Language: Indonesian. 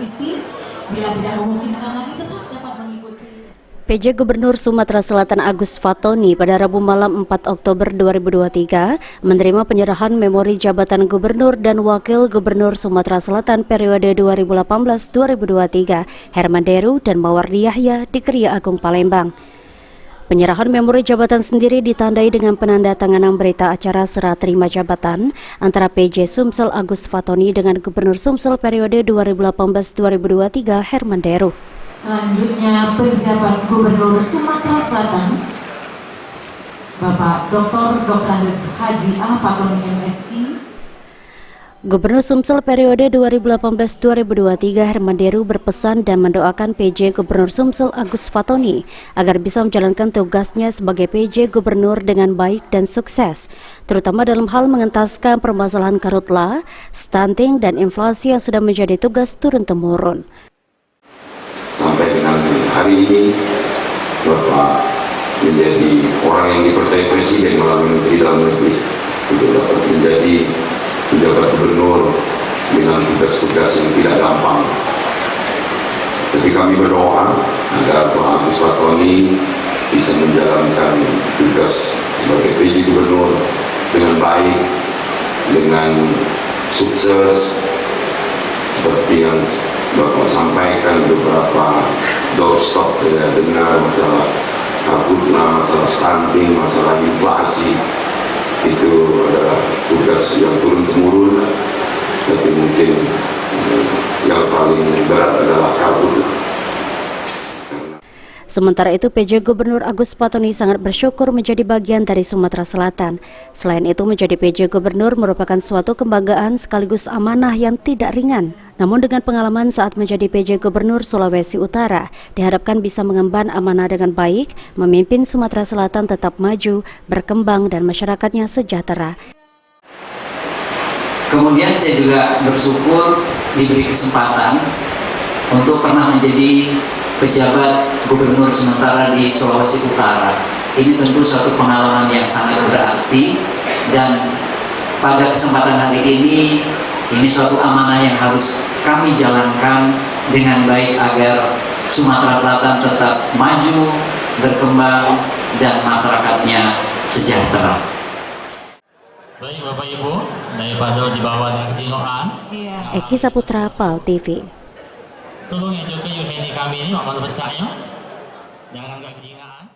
terisi. Bila tidak memungkinkan lagi tetap dapat mengikuti. PJ Gubernur Sumatera Selatan Agus Fatoni pada Rabu malam 4 Oktober 2023 menerima penyerahan memori jabatan Gubernur dan Wakil Gubernur Sumatera Selatan periode 2018-2023 Herman Deru dan Mawardi Yahya di Kriya Agung Palembang. Penyerahan memori jabatan sendiri ditandai dengan penandatanganan berita acara serah terima jabatan antara PJ Sumsel Agus Fatoni dengan Gubernur Sumsel periode 2018-2023 Herman Deru. Selanjutnya penjabat Gubernur Sumatera Selatan Bapak Dr. Andes Haji A. Fatoni MSI. Gubernur Sumsel periode 2018-2023 Herman Deru berpesan dan mendoakan PJ Gubernur Sumsel Agus Fatoni agar bisa menjalankan tugasnya sebagai PJ Gubernur dengan baik dan sukses, terutama dalam hal mengentaskan permasalahan karhutla, stunting, dan inflasi yang sudah menjadi tugas turun-temurun. Sampai dengan hari ini, Bapak menjadi orang yang dipercaya Presiden melalui Menteri Dalam Negeri untuk dapat menjadi penjabat gubernur dengan tugas-tugas yang tidak gampang. Jadi kami berdoa agar Pak Agus Fatoni bisa menjalankan tugas sebagai PJ Gubernur dengan baik, dengan sukses, seperti yang Bapak sampaikan beberapa doorstop saya dengar masalah karhutla, masalah stunting, masalah inflasi. Itu adalah tugas yang turun-temurun, tapi mungkin yang paling berat adalah karhutla. Sementara itu, PJ Gubernur Agus Fatoni sangat bersyukur menjadi bagian dari Sumatera Selatan. Selain itu, menjadi PJ Gubernur merupakan suatu kebanggaan sekaligus amanah yang tidak ringan. Namun dengan pengalaman saat menjadi PJ Gubernur Sulawesi Utara, diharapkan bisa mengemban amanah dengan baik, memimpin Sumatera Selatan tetap maju, berkembang, dan masyarakatnya sejahtera. Kemudian saya juga bersyukur diberi kesempatan untuk pernah menjadi pejabat Gubernur sementara di Sulawesi Utara. Ini tentu suatu pengalaman yang sangat berarti, dan pada kesempatan hari ini suatu amanah yang harus kami jalankan dengan baik agar Sumatera Selatan tetap maju, berkembang, dan masyarakatnya sejahtera. Baik Bapak Ibu, daripada di bawah dan ketinggalan. Eki Saputra, PAL TV. Tolong yang juga kami ini, amal percaya. Jangan